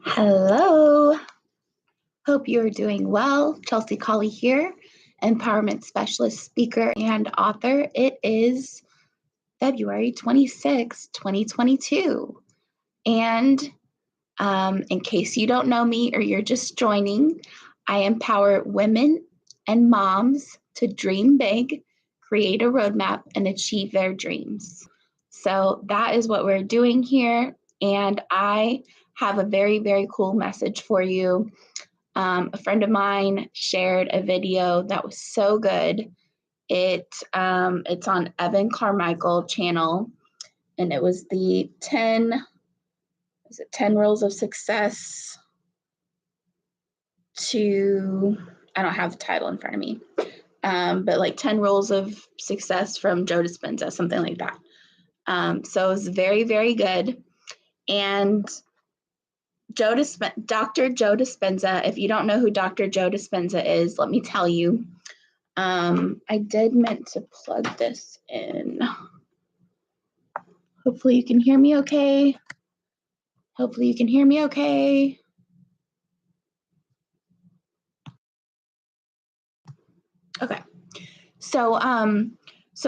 Hello. Hope you're doing well. Chelsea Colley here, empowerment specialist, speaker, and author. It is February 26, 2022. And in case you don't know me or you're just joining, I empower women and moms to dream big, create a roadmap, and achieve their dreams. So that is what we're doing here. And I have a very, very cool message for you. A friend of mine shared a video that was so good. It's on Evan Carmichael channel, and it was the 10 rules of success I don't have the title in front of me, but like 10 rules of success from Joe Dispenza, something like that. So it was very, very good. And Dr. Joe Dispenza, if you don't know who Dr. Joe Dispenza is, let me tell you. I did meant to plug this in. Hopefully you can hear me okay. Okay. So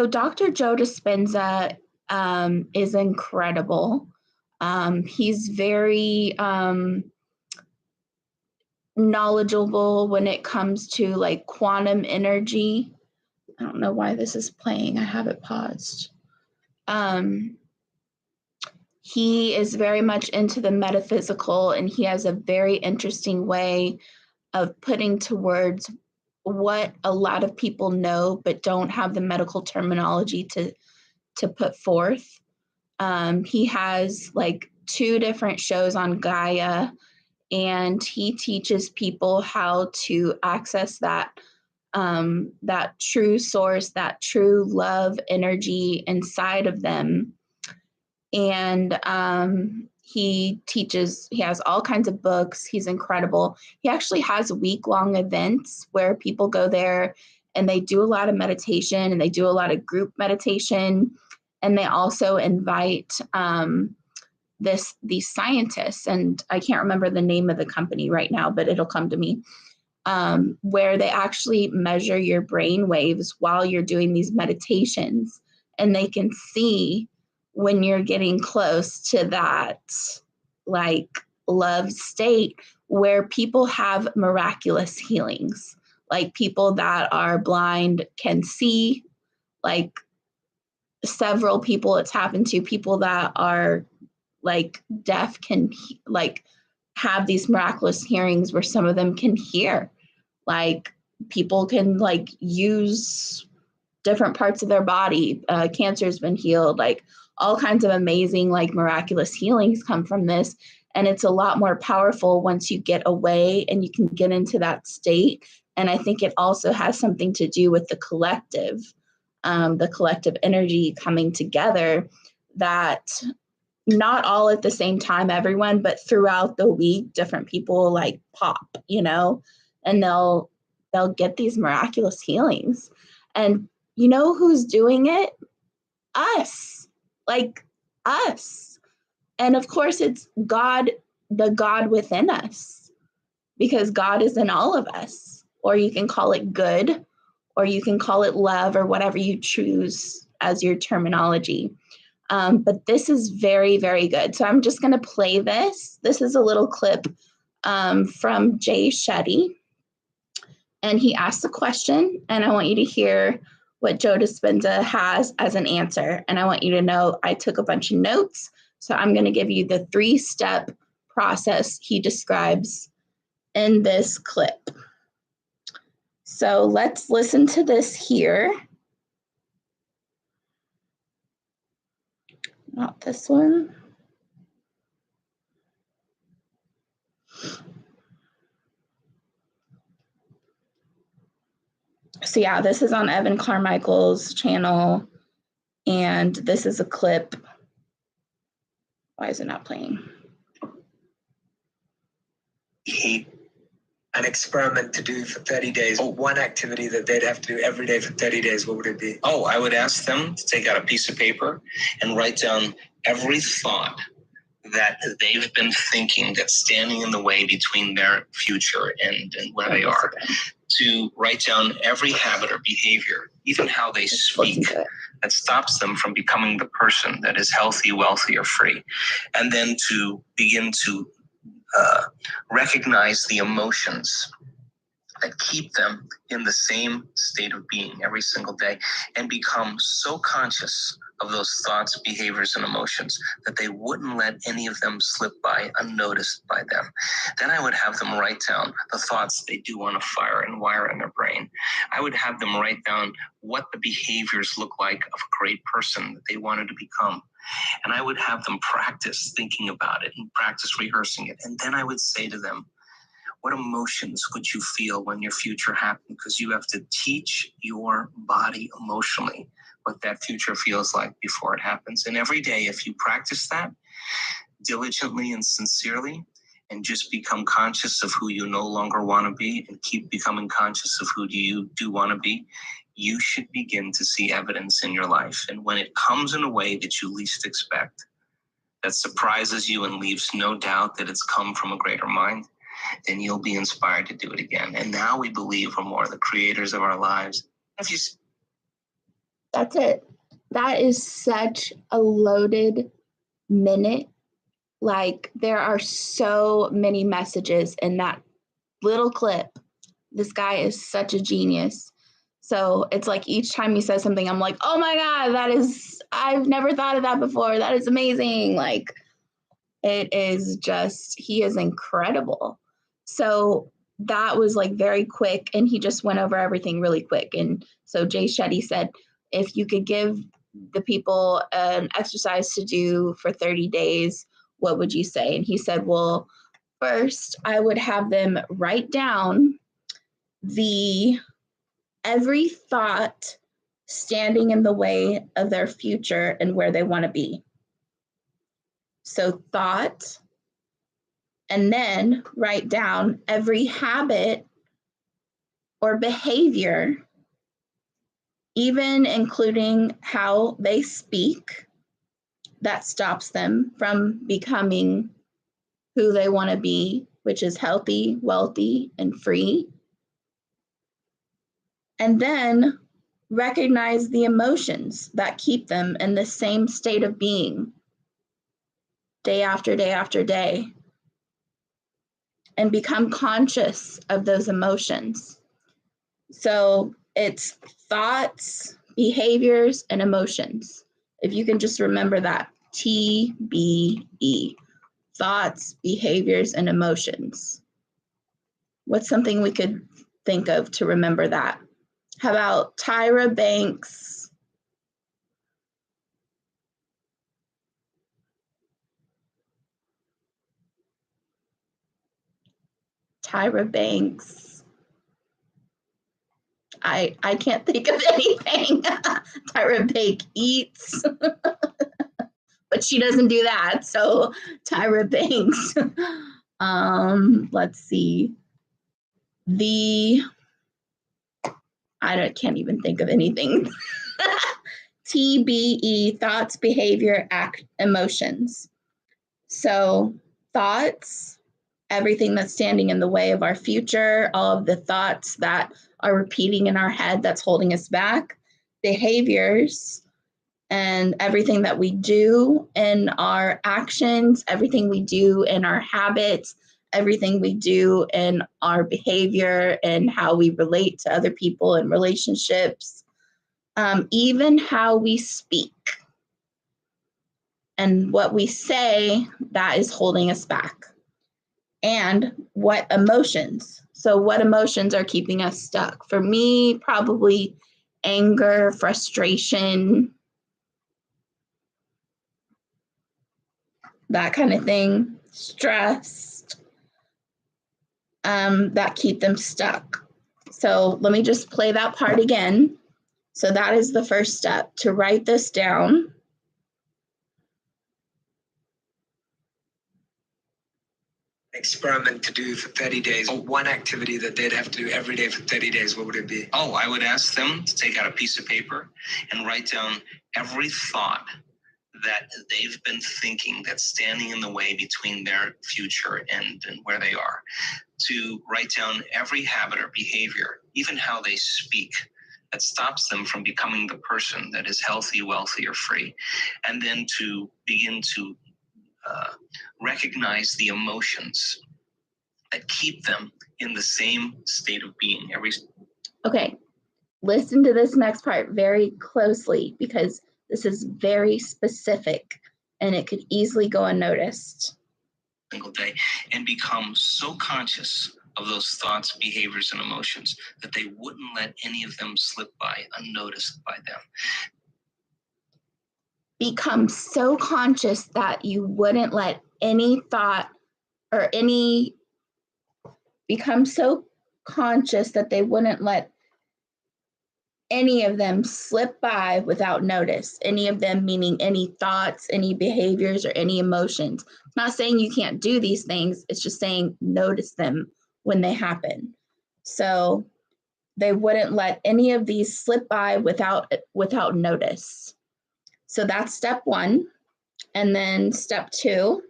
Dr. Joe Dispenza is incredible. He's very knowledgeable when it comes to like quantum energy. I don't know why this is playing. I have it paused. He is very much into the metaphysical, and he has a very interesting way of putting to words what a lot of people know but don't have the medical terminology to put forth. He has like 2 different shows on Gaia, and he teaches people how to access that true source, that true love energy inside of them. And he has all kinds of books. He's incredible. He actually has week-long events where people go there and they do a lot of meditation, and they do a lot of group meditation. And they also invite these scientists, and I can't remember the name of the company right now, but it'll come to me, where they actually measure your brain waves while you're doing these meditations, and they can see when you're getting close to that like love state where people have miraculous healings. Like people that are blind can see, like several people it's happened to. People that are like deaf can like have these miraculous hearings where some of them can hear. Like people can like use different parts of their body. Cancer has been healed. Like all kinds of amazing, like miraculous healings come from this. And it's a lot more powerful once you get away and you can get into that state. And I think it also has something to do with the collective energy coming together, that not all at the same time, everyone, but throughout the week, different people like pop, and they'll get these miraculous healings. And you know who's doing it? Us. Like us. And of course, it's God, the God within us, because God is in all of us. Or you can call it good, or you can call it love, or whatever you choose as your terminology. But this is very, very good. So I'm just going to play this. This is a little clip from Jay Shetty. And he asked a question, and I want you to hear what Joe Dispenza has as an answer. And I want you to know I took a bunch of notes. So I'm going to give you the 3-step process he describes in this clip. So let's listen to this here. Not this one. So yeah, this is on Evan Carmichael's channel, and this is a clip. Why is it not playing? An experiment to do for 30 days. One activity that they'd have to do every day for 30 days, what would it be? I would ask them to take out a piece of paper and write down every thought that they've been thinking that's standing in the way between their future and where they are, to write down every habit or behavior, even how they speak, that stops them from becoming the person that is healthy, wealthy, or free. And then to begin to recognize the emotions that keep them in the same state of being every single day, and become so conscious of those thoughts, behaviors, and emotions that they wouldn't let any of them slip by unnoticed by them. Then I would have them write down the thoughts they do want to fire and wire in their brain. I would have them write down what the behaviors look like of a great person that they wanted to become. And I would have them practice thinking about it and practice rehearsing it. And then I would say to them, what emotions would you feel when your future happened? Because you have to teach your body emotionally what that future feels like before it happens. And every day, if you practice that diligently and sincerely, and just become conscious of who you no longer want to be, and keep becoming conscious of who you do want to be, you should begin to see evidence in your life. And when it comes in a way that you least expect, that surprises you and leaves no doubt that it's come from a greater mind, then you'll be inspired to do it again. And now we believe we're more the creators of our lives. That's it. That is such a loaded minute. Like, there are so many messages in that little clip. This guy is such a genius. So it's like each time he says something, I'm like, oh my God, I've never thought of that before. That is amazing. Like, it is just, he is incredible. So that was like very quick, and he just went over everything really quick. And so Jay Shetty said, if you could give the people an exercise to do for 30 days, what would you say? And he said, well, first I would have them write down every thought standing in the way of their future and where they want to be. So thought, and then write down every habit or behavior, even including how they speak, that stops them from becoming who they want to be, which is healthy, wealthy, and free. And then recognize the emotions that keep them in the same state of being day after day after day, and become conscious of those emotions. So it's thoughts, behaviors, and emotions. If you can just remember that, TBE, thoughts, behaviors, and emotions. What's something we could think of to remember that? How about Tyra Banks? Tyra Banks. I can't think of anything. Tyra Banks eats, but she doesn't do that. So Tyra Banks. Let's see. I can't even think of anything. TBE, thoughts, behavior, emotions. So thoughts, everything that's standing in the way of our future, all of the thoughts that are repeating in our head that's holding us back. Behaviors, and everything that we do in our actions, everything we do in our habits, everything we do in our behavior and how we relate to other people and relationships, even how we speak and what we say that is holding us back, and what emotions. So what emotions are keeping us stuck? For me, probably anger, frustration, that kind of thing, stress, that keep them stuck. So let me just play that part again. So that is the first step, to write this down. Experiment to do for 30 days. One activity that they'd have to do every day for 30 days, what would it be? Oh, I would ask them to take out a piece of paper and write down every thought that they've been thinking that's standing in the way between their future and where they are. To write down every habit or behavior, even how they speak, that stops them from becoming the person that is healthy, wealthy, or free. And then to begin to recognize the emotions that keep them in the same state of being every. Okay, listen to this next part very closely because this is very specific and it could easily go unnoticed. Single day, and become so conscious of those thoughts, behaviors, and emotions that they wouldn't let any of them slip by unnoticed by them. Become so conscious that you wouldn't let any thought or any, become so conscious that they wouldn't let any of them slip by without notice. Any of them meaning any thoughts, any behaviors, or any emotions. It's not saying you can't do these things. It's just saying notice them when they happen. So they wouldn't let any of these slip by without notice. So that's step one. And then step two.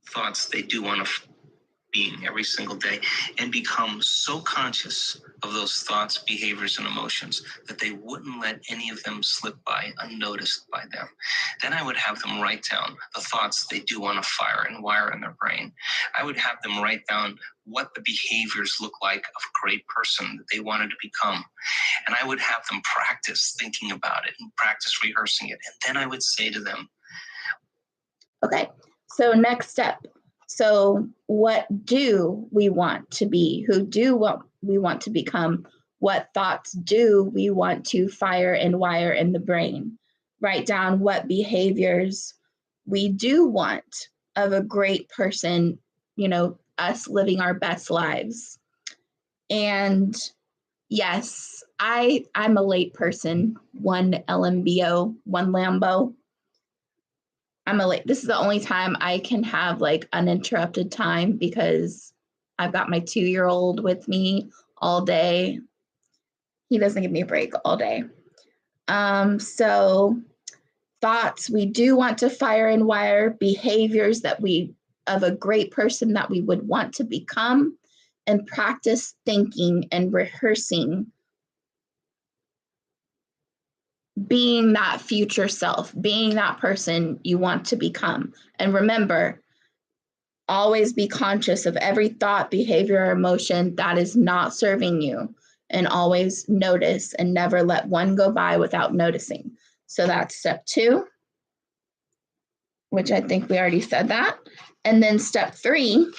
Thoughts they do want to being every single day, and become so conscious of those thoughts, behaviors, and emotions that they wouldn't let any of them slip by unnoticed by them. Then I would have them write down the thoughts they do want to fire and wire in their brain. I would have them write down what the behaviors look like of a great person that they wanted to become. And I would have them practice thinking about it and practice rehearsing it. And then I would say to them, okay, so next step. So what do we want to be? Who do what we want to become? What thoughts do we want to fire and wire in the brain? Write down what behaviors we do want of a great person, you know, us living our best lives. And yes, I'm a late person, one LMBO, one Lambo. This is the only time I can have like uninterrupted time because I've got my 2-year-old with me all day. He doesn't give me a break all day. So thoughts we do want to fire and wire, behaviors that of a great person that we would want to become, and practice thinking and rehearsing being that future self, being that person you want to become. And remember, always be conscious of every thought, behavior, or emotion that is not serving you, and always notice and never let one go by without noticing. So that's step 2, which I think we already said that. And then step 3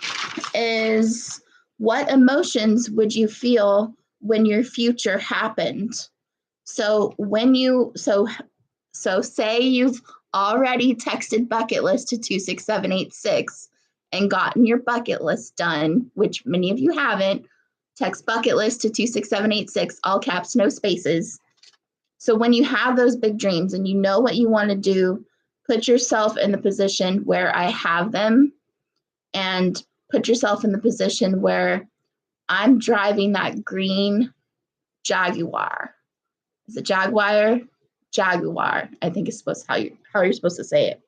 is, what emotions would you feel when your future happened? So when you, so say you've already texted bucket list to 26786 and gotten your bucket list done, which many of you haven't. Text bucket list to 26786, all caps, no spaces. So when you have those big dreams and you know what you want to do, put yourself in the position where I have them, and put yourself in the position where I'm driving that green Jaguar. Is it Jaguar? Jaguar, I think is how you're supposed to say it.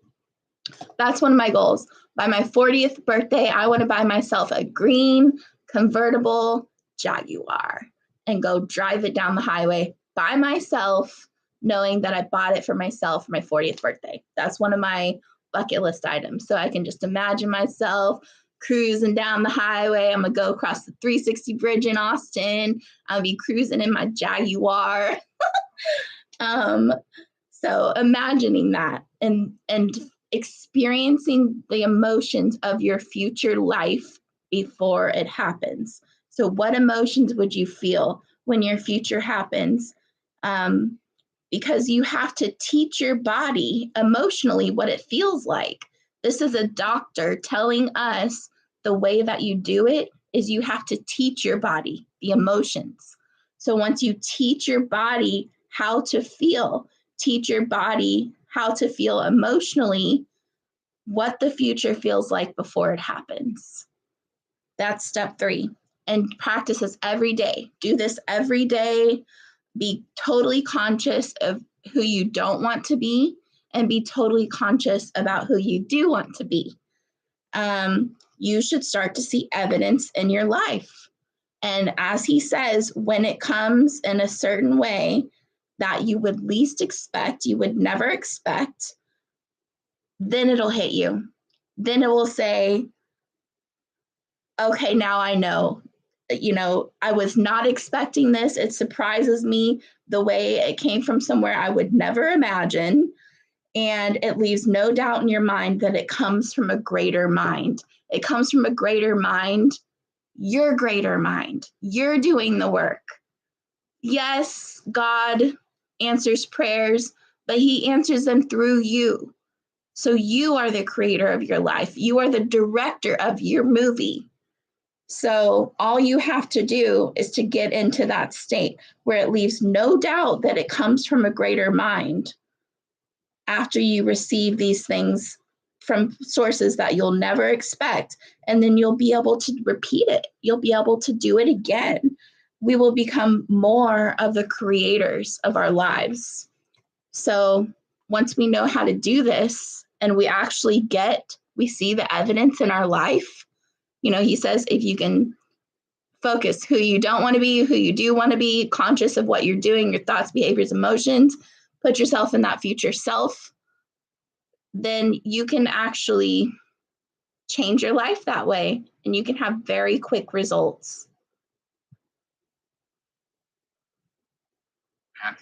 That's one of my goals. By my 40th birthday, I want to buy myself a green convertible Jaguar and go drive it down the highway by myself, knowing that I bought it for myself for my 40th birthday. That's one of my bucket list items. So I can just imagine myself cruising down the highway. I'm going to go across the 360 bridge in Austin. I'll be cruising in my Jaguar. So imagining that and experiencing the emotions of your future life before it happens. So what emotions would you feel when your future happens? Because you have to teach your body emotionally what it feels like. This is a doctor telling us the way that you do it is you have to teach your body the emotions. So once you teach your body how to feel, teach your body how to feel emotionally, what the future feels like before it happens. That's step 3. And practice this every day. Do this every day. Be totally conscious of who you don't want to be, and be totally conscious about who you do want to be. You should start to see evidence in your life. And as he says, when it comes in a certain way that you would least expect, you would never expect, then it'll hit you. Then it will say, okay, now I know. I was not expecting this. It surprises me the way it came from somewhere I would never imagine. And it leaves no doubt in your mind that it comes from a greater mind. It comes from a greater mind, your greater mind. You're doing the work. Yes, God answers prayers, but he answers them through you. So you are the creator of your life. You are the director of your movie. So all you have to do is to get into that state where it leaves no doubt that it comes from a greater mind after you receive these things from sources that you'll never expect. And then you'll be able to repeat it. You'll be able to do it again. We will become more of the creators of our lives. So once we know how to do this and we actually we see the evidence in our life, he says, if you can focus who you don't want to be, who you do want to be, conscious of what you're doing, your thoughts, behaviors, emotions, put yourself in that future self, then you can actually change your life that way, and you can have very quick results.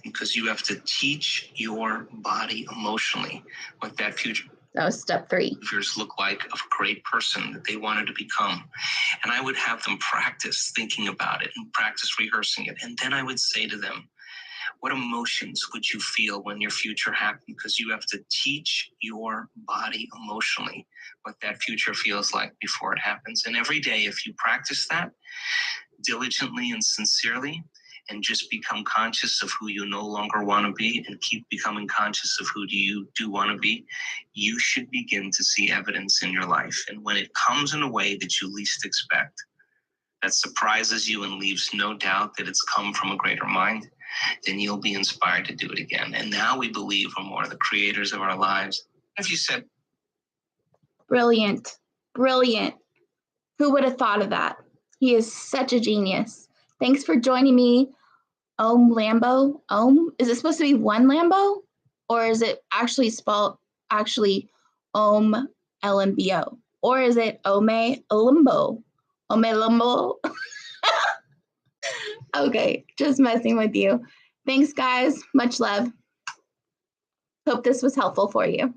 Because you have to teach your body emotionally what that future That was step 3. behaviors look like of a great person that they wanted to become. And I would have them practice thinking about it and practice rehearsing it. And then I would say to them, what emotions would you feel when your future happened? Because you have to teach your body emotionally what that future feels like before it happens. And every day, if you practice that diligently and sincerely, and just become conscious of who you no longer want to be and keep becoming conscious of who you do want to be, you should begin to see evidence in your life. And when it comes in a way that you least expect, that surprises you and leaves no doubt that it's come from a greater mind, then you'll be inspired to do it again. And now we believe we're more the creators of our lives. If you said, Brilliant. Brilliant. Who would have thought of that? He is such a genius. Thanks for joining me. Lambo. Is it supposed to be one Lambo? Or is it actually spelled LMBO? Or is it Lambo? Lambo? Okay, just messing with you. Thanks, guys. Much love. Hope this was helpful for you.